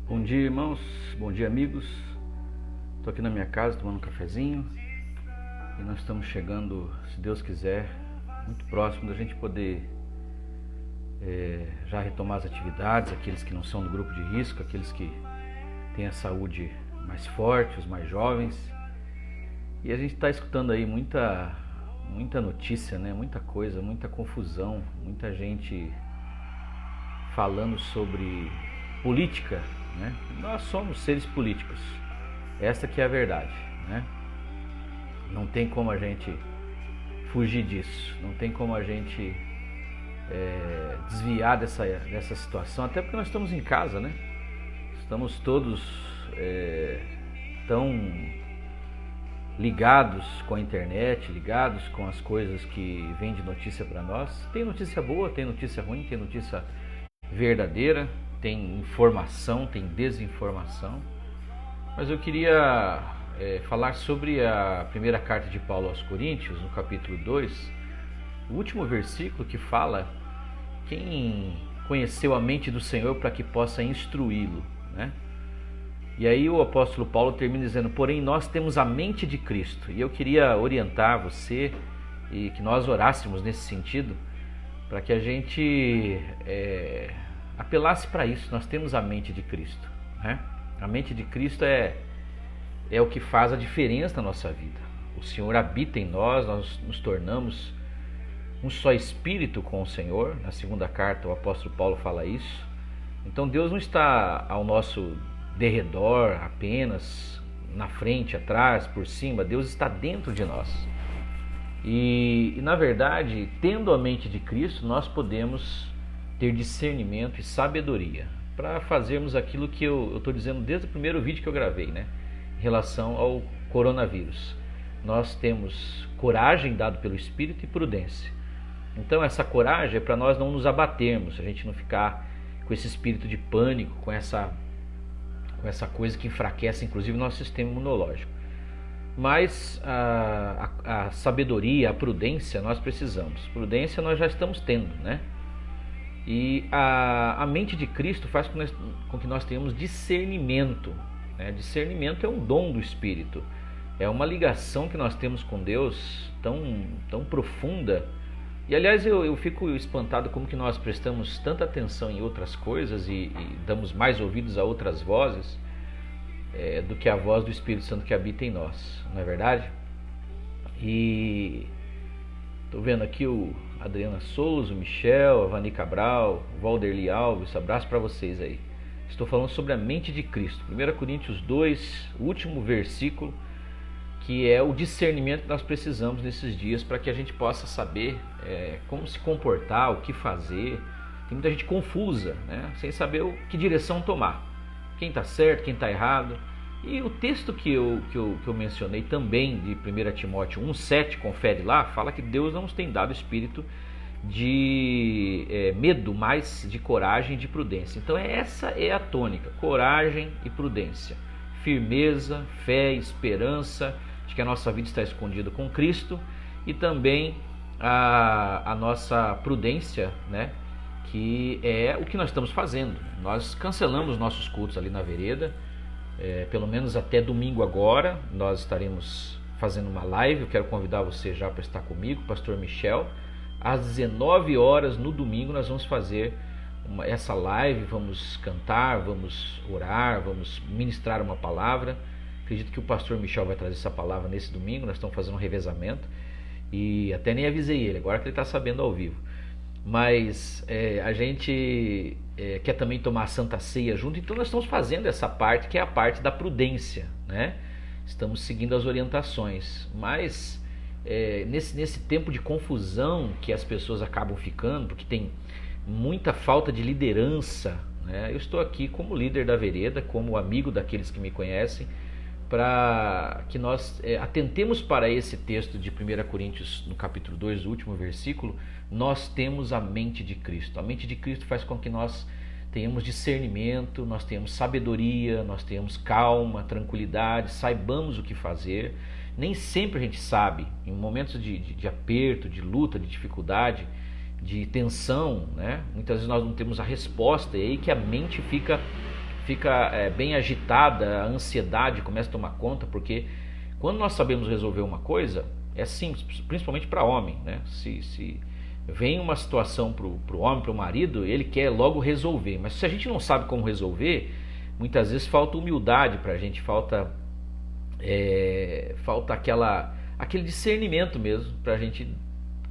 Bom dia, irmãos. Bom dia, amigos. Estou aqui na minha casa tomando um cafezinho e nós estamos chegando, se Deus quiser, muito próximo da gente poder já retomar as atividades, aqueles que não são do grupo de risco, aqueles que têm a saúde mais forte, os mais jovens. E a gente está escutando aí muita notícia, né? Muita coisa, muita confusão, muita gente falando sobre política, né? Nós somos seres políticos, essa que é a verdade, né? Não tem como a gente fugir disso, não tem como a gente desviar dessa situação, até porque nós estamos em casa, né? Estamos todos tão ligados com a internet, ligados com as coisas que vêm de notícia para nós. Tem notícia boa, tem notícia ruim, tem notícia verdadeira, tem informação, tem desinformação. Mas eu queria falar sobre a primeira carta de Paulo aos Coríntios, no capítulo 2, o último versículo que fala: quem conheceu a mente do Senhor para que possa instruí-lo, né? E aí o apóstolo Paulo termina dizendo: porém nós temos a mente de Cristo. E eu queria orientar você e que nós orássemos nesse sentido, para que a gente apelasse para isso. Nós temos a mente de Cristo, né? A mente de Cristo é o que faz a diferença na nossa vida. O Senhor habita em nós, nós nos tornamos um só espírito com o Senhor. Na segunda carta o apóstolo Paulo fala isso. Então Deus não está ao nosso derredor apenas, na frente, atrás, por cima. Deus está dentro de nós. E na verdade, tendo a mente de Cristo, nós podemos ter discernimento e sabedoria para fazermos aquilo que eu estou dizendo desde o primeiro vídeo que eu gravei, né? Em relação ao coronavírus. Nós temos coragem dado pelo Espírito e prudência. Então essa coragem é para nós não nos abatermos, a gente não ficar com esse espírito de pânico, com essa coisa que enfraquece inclusive o nosso sistema imunológico. Mas a sabedoria, a prudência nós precisamos. Prudência nós já estamos tendo, né? E a mente de Cristo faz com que nós tenhamos discernimento, né? Discernimento é um dom do Espírito. É uma ligação que nós temos com Deus tão profunda. E aliás eu fico espantado como que nós prestamos tanta atenção em outras coisas e damos mais ouvidos a outras vozes do que a voz do Espírito Santo que habita em nós, não é verdade? E estou vendo aqui o Adriana Souza, o Michel, a Vani Cabral, o Valderli Alves, abraço para vocês aí. Estou falando sobre a mente de Cristo. 1 Coríntios 2, o último versículo, que é o discernimento que nós precisamos nesses dias para que a gente possa saber como se comportar, o que fazer. Tem muita gente confusa, né? Sem saber que direção tomar. Quem está certo, quem está errado. E o texto que eu mencionei também, de 1 Timóteo 1,7, confere lá, fala que Deus não nos tem dado espírito de medo, mas de coragem e de prudência. Então essa é a tônica: coragem e prudência, firmeza, fé, esperança de que a nossa vida está escondida com Cristo, e também a nossa prudência, né? Que é o que nós estamos fazendo. Nós cancelamos nossos cultos ali na vereda, pelo menos até domingo agora. Nós estaremos fazendo uma live. Eu quero convidar você já para estar comigo, pastor Michel. Às 19 horas no domingo nós vamos fazer essa live, vamos cantar, vamos orar, vamos ministrar uma palavra. Acredito que o pastor Michel vai trazer essa palavra nesse domingo. Nós estamos fazendo um revezamento e até nem avisei ele, agora que ele está sabendo ao vivo. Mas a gente quer também tomar a Santa Ceia junto, então nós estamos fazendo essa parte que é a parte da prudência, né? Estamos seguindo as orientações, mas nesse tempo de confusão que as pessoas acabam ficando, porque tem muita falta de liderança, né? Eu estou aqui como líder da vereda, como amigo daqueles que me conhecem, para que nós atentemos para esse texto de 1 Coríntios, no capítulo 2, o último versículo. Nós temos a mente de Cristo. A mente de Cristo faz com que nós tenhamos discernimento, nós tenhamos sabedoria, nós tenhamos calma, tranquilidade, saibamos o que fazer. Nem sempre a gente sabe, em momentos de aperto, de luta, de dificuldade, de tensão, né? Muitas vezes nós não temos a resposta, é aí que a mente fica fica bem agitada, a ansiedade começa a tomar conta, porque quando nós sabemos resolver uma coisa, é simples, principalmente para homem, né? Se vem uma situação para o homem, para o marido, ele quer logo resolver, mas se a gente não sabe como resolver, muitas vezes falta humildade para a gente, falta aquele discernimento mesmo, para a gente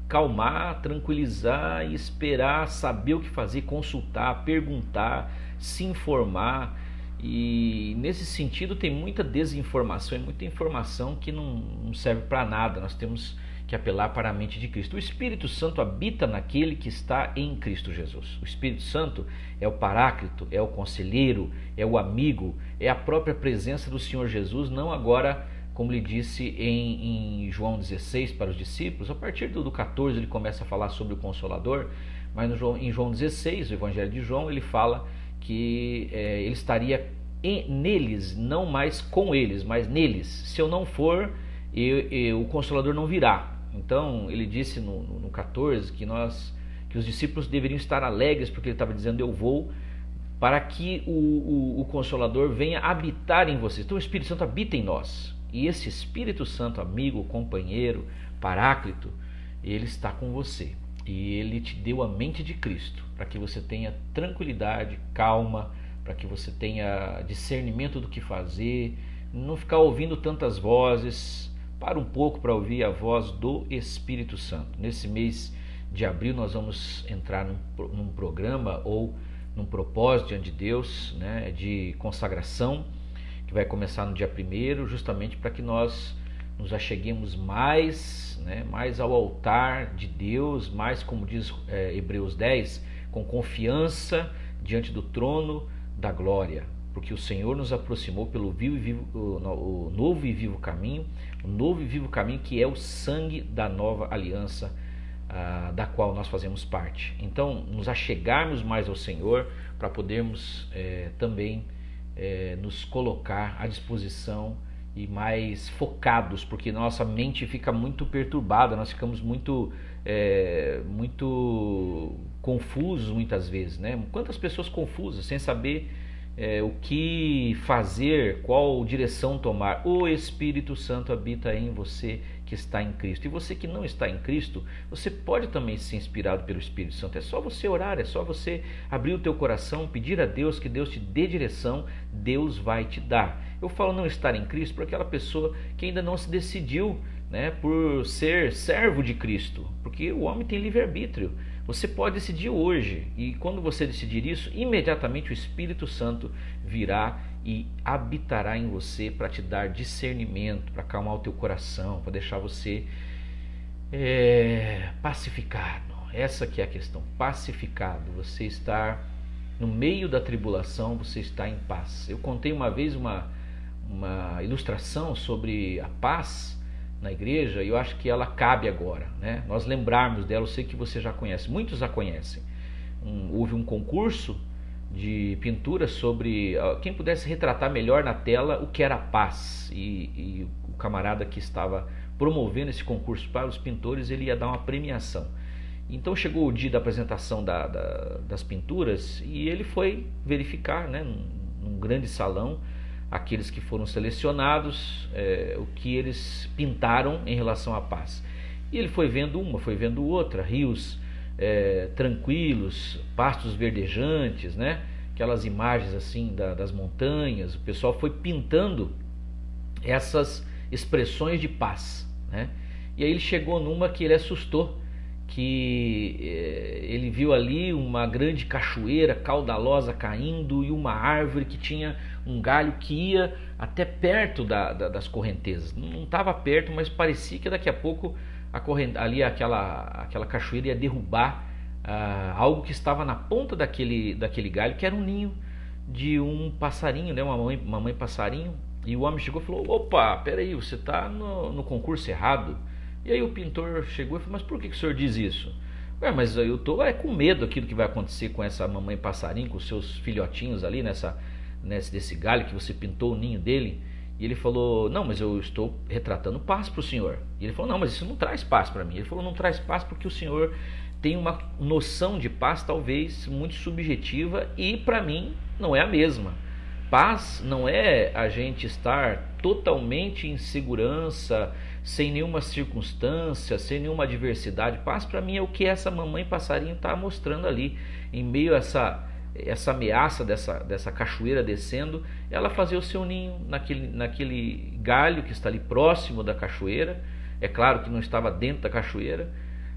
calmar, tranquilizar e esperar, saber o que fazer, consultar, perguntar, se informar. E nesse sentido tem muita desinformação e muita informação que não serve para nada. Nós temos que apelar para a mente de Cristo. O Espírito Santo habita naquele que está em Cristo Jesus. O Espírito Santo é o Paráclito, é o conselheiro, é o amigo, é a própria presença do Senhor Jesus, não agora, como ele disse em João 16 para os discípulos. A partir do 14 ele começa a falar sobre o Consolador, mas em João 16, o Evangelho de João, ele fala que ele estaria neles, não mais com eles, mas neles. Se eu não for, o Consolador não virá. Então ele disse no 14 que os discípulos deveriam estar alegres, porque ele estava dizendo: eu vou, para que o Consolador venha habitar em vocês. Então o Espírito Santo habita em nós, e esse Espírito Santo, amigo, companheiro, Paráclito, ele está com você, e ele te deu a mente de Cristo, para que você tenha tranquilidade, calma, para que você tenha discernimento do que fazer, não ficar ouvindo tantas vozes. Para um pouco para ouvir a voz do Espírito Santo. Nesse mês de abril nós vamos entrar num programa ou num propósito diante de Deus, né, de consagração, que vai começar no dia 1º, justamente para que nós nos acheguemos mais, né, mais ao altar de Deus, mais, como diz Hebreus 10, com confiança diante do trono da glória, porque o Senhor nos aproximou pelo o novo e vivo caminho, o novo e vivo caminho que é o sangue da nova aliança, da qual nós fazemos parte. Então, nos achegarmos mais ao Senhor, para podermos também nos colocar à disposição e mais focados, porque nossa mente fica muito perturbada, nós ficamos muito confusos muitas vezes, né? Quantas pessoas confusas, sem saber o que fazer, qual direção tomar. O Espírito Santo habita em você que está em Cristo. E você que não está em Cristo, você pode também ser inspirado pelo Espírito Santo. É só você orar, é só você abrir o teu coração, pedir a Deus que Deus te dê direção, Deus vai te dar. Eu falo não estar em Cristo para aquela pessoa que ainda não se decidiu, né, por ser servo de Cristo, porque o homem tem livre-arbítrio. Você pode decidir hoje, e quando você decidir isso, imediatamente o Espírito Santo virá e habitará em você para te dar discernimento, para acalmar o teu coração, para deixar você pacificado. Essa que é a questão, pacificado. Você está no meio da tribulação, você está em paz. Eu contei uma vez uma ilustração sobre a paz na igreja, e eu acho que ela cabe agora, né? Nós lembrarmos dela. Eu sei que você já conhece, muitos a conhecem. Houve um concurso de pintura sobre quem pudesse retratar melhor na tela o que era a paz, e o camarada que estava promovendo esse concurso para os pintores, ele ia dar uma premiação. Então chegou o dia da apresentação das pinturas, e ele foi verificar, né, num grande salão, aqueles que foram selecionados, o que eles pintaram em relação à paz. E ele foi vendo uma, foi vendo outra, rios tranquilos, pastos verdejantes, né? Aquelas imagens assim das montanhas. O pessoal foi pintando essas expressões de paz, né? E aí ele chegou numa que ele assustou, que ele viu ali uma grande cachoeira caudalosa caindo, e uma árvore que tinha um galho que ia até perto das correntezas. Não estava perto, mas parecia que daqui a pouco ali aquela cachoeira ia derrubar algo que estava na ponta daquele galho, que era um ninho de um passarinho, né? uma mãe passarinho. E o homem chegou e falou: opa, peraí, você está no concurso errado. E aí o pintor chegou e falou: mas por que o senhor diz isso? Ué, mas eu estou com medo daquilo que vai acontecer com essa mamãe passarinho, com os seus filhotinhos ali desse galho que você pintou o ninho dele. E ele falou: não, mas eu estou retratando paz para o senhor. E ele falou: não, mas isso não traz paz para mim. Ele falou: não traz paz porque o senhor tem uma noção de paz talvez muito subjetiva, e para mim não é a mesma. Paz não é a gente estar totalmente em segurança, sem nenhuma circunstância, sem nenhuma adversidade. Paz para mim é o que essa mamãe passarinho está mostrando ali, em meio a essa ameaça dessa cachoeira descendo, ela fazer o seu ninho naquele galho que está ali próximo da cachoeira. É claro que não estava dentro da cachoeira.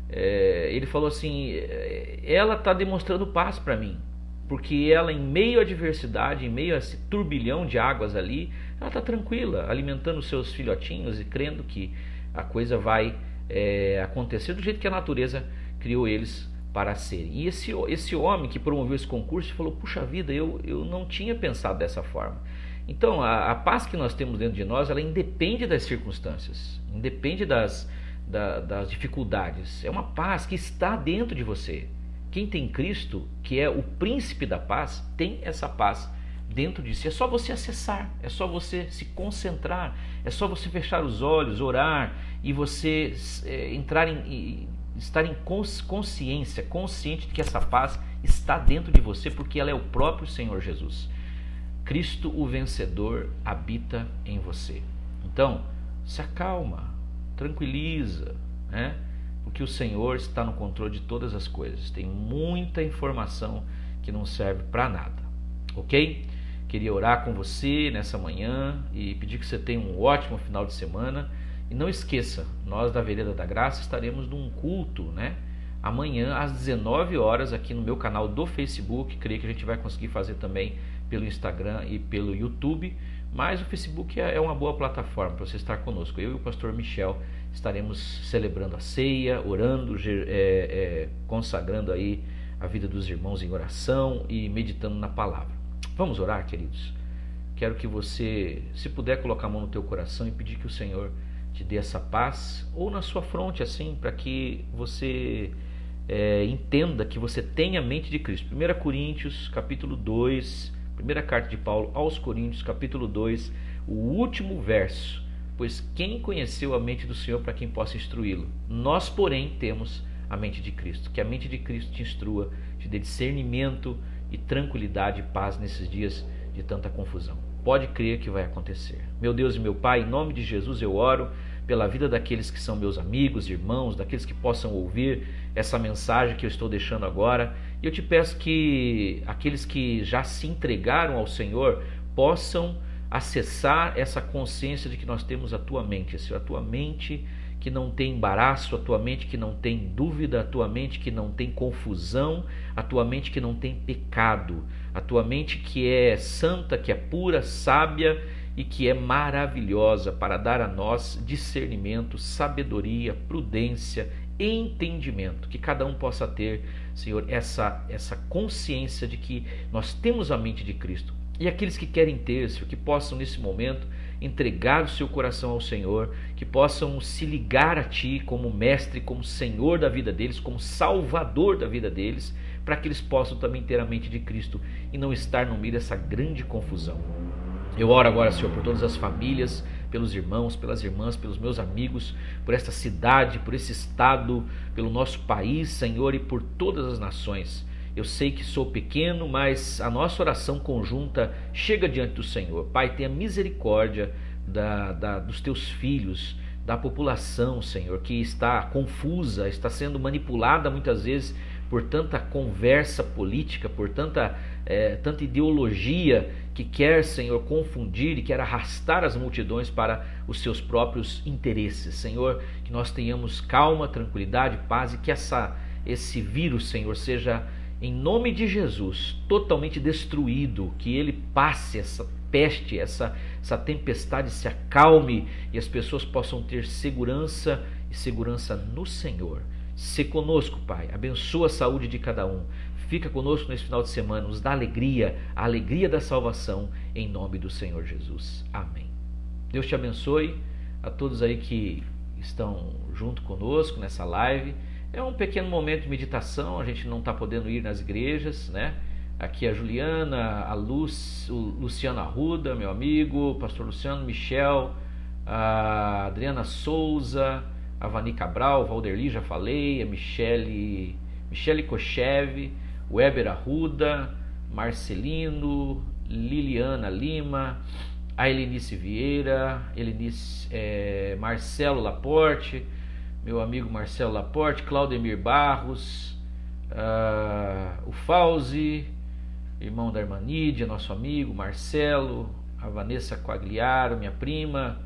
Ele falou assim, ela está demonstrando paz para mim, porque ela, em meio à adversidade, em meio a esse turbilhão de águas ali, ela está tranquila, alimentando os seus filhotinhos e crendo que a coisa vai acontecer do jeito que a natureza criou eles para serem. E esse homem que promoveu esse concurso falou, puxa vida, eu não tinha pensado dessa forma. Então a paz que nós temos dentro de nós, ela independe das circunstâncias, independe das dificuldades. É uma paz que está dentro de você. Quem tem Cristo, que é o príncipe da paz, tem essa paz dentro de si. É só você acessar, é só você se concentrar, é só você fechar os olhos, orar e você estar em consciência, consciente de que essa paz está dentro de você, porque ela é o próprio Senhor Jesus. Cristo, o vencedor, habita em você. Então, se acalma, tranquiliza, né? Porque o Senhor está no controle de todas as coisas. Tem muita informação que não serve para nada, ok? Queria orar com você nessa manhã e pedir que você tenha um ótimo final de semana. E não esqueça, nós da Vereda da Graça estaremos num culto, né? Amanhã às 19 horas aqui no meu canal do Facebook. Creio que a gente vai conseguir fazer também pelo Instagram e pelo YouTube. Mas o Facebook é uma boa plataforma para você estar conosco. Eu e o pastor Michel estaremos celebrando a ceia, orando, consagrando aí a vida dos irmãos em oração e meditando na palavra. Vamos orar, queridos? Quero que você, se puder, colocar a mão no teu coração e pedir que o Senhor te dê essa paz, ou na sua fronte, assim, para que você entenda que você tem a mente de Cristo. 1 Coríntios, capítulo 2, primeira carta de Paulo aos Coríntios, capítulo 2, o último verso. Pois quem conheceu a mente do Senhor para quem possa instruí-lo? Nós, porém, temos a mente de Cristo. Que a mente de Cristo te instrua, te dê discernimento e tranquilidade e paz nesses dias de tanta confusão. Pode crer que vai acontecer. Meu Deus e meu Pai, em nome de Jesus eu oro pela vida daqueles que são meus amigos, irmãos, daqueles que possam ouvir essa mensagem que eu estou deixando agora. E eu te peço que aqueles que já se entregaram ao Senhor possam acessar essa consciência de que nós temos a Tua mente, Senhor, a Tua mente que não tem embaraço, a Tua mente que não tem dúvida, a Tua mente que não tem confusão, a Tua mente que não tem pecado, a Tua mente que é santa, que é pura, sábia e que é maravilhosa para dar a nós discernimento, sabedoria, prudência, entendimento, que cada um possa ter, Senhor, essa consciência de que nós temos a mente de Cristo. E aqueles que querem ter, Senhor, que possam nesse momento entregar o seu coração ao Senhor, que possam se ligar a Ti como mestre, como Senhor da vida deles, como Salvador da vida deles, para que eles possam também ter a mente de Cristo e não estar no meio dessa grande confusão. Eu oro agora, Senhor, por todas as famílias, pelos irmãos, pelas irmãs, pelos meus amigos, por esta cidade, por esse estado, pelo nosso país, Senhor, e por todas as nações. Eu sei que sou pequeno, mas a nossa oração conjunta chega diante do Senhor. Pai, tenha misericórdia dos teus filhos, da população, Senhor, que está confusa, está sendo manipulada muitas vezes por tanta conversa política, por tanta ideologia que quer, Senhor, confundir e quer arrastar as multidões para os seus próprios interesses. Senhor, que nós tenhamos calma, tranquilidade, paz e que esse vírus, Senhor, seja, em nome de Jesus, totalmente destruído, que ele passe, essa peste, essa tempestade se acalme e as pessoas possam ter segurança e segurança no Senhor. Se conosco, Pai, abençoa a saúde de cada um, fica conosco nesse final de semana, nos dá alegria, a alegria da salvação, em nome do Senhor Jesus. Amém. Deus te abençoe, a todos aí que estão junto conosco nessa live. É um pequeno momento de meditação, a gente não está podendo ir nas igrejas, né? Aqui a Juliana, o Luciano Arruda, meu amigo, pastor Luciano, Michel, a Adriana Souza, a Vani Cabral, Valderli, já falei, a Michele Kochev, Weber Arruda, Marcelino, Liliana Lima, a Helenice Vieira, Marcelo Laporte, meu amigo Marcelo Laporte, Claudemir Barros, o Fauzi, irmão da irmã Nídia, nosso amigo Marcelo, a Vanessa Quagliaro, minha prima,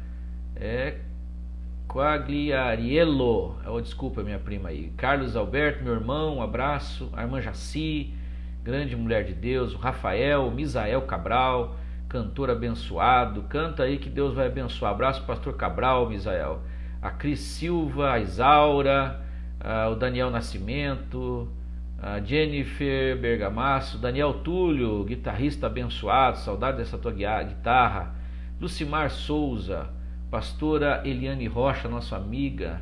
Quagliariello, desculpa minha prima aí, Carlos Alberto, meu irmão, um abraço, a irmã Jaci, grande mulher de Deus, o Rafael, o Misael Cabral, cantor abençoado, canta aí que Deus vai abençoar, abraço pastor Cabral, Misael, a Cris Silva, a Isaura, o Daniel Nascimento, a Jennifer Bergamasso, Daniel Túlio, guitarrista abençoado, saudade dessa tua guitarra, Lucimar Souza, pastora Eliane Rocha, nossa amiga,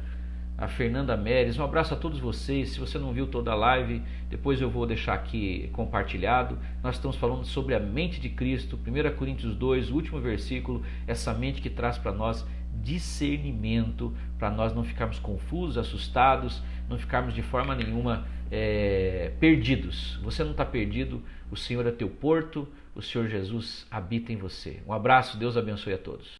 a Fernanda Meres, um abraço a todos vocês. Se você não viu toda a live, depois eu vou deixar aqui compartilhado. Nós estamos falando sobre a mente de Cristo, 1 Coríntios 2, o último versículo, essa mente que traz para nós discernimento, para nós não ficarmos confusos, assustados, não ficarmos de forma nenhuma perdidos. Você não está perdido, o Senhor é teu porto, o Senhor Jesus habita em você. Um abraço, Deus abençoe a todos.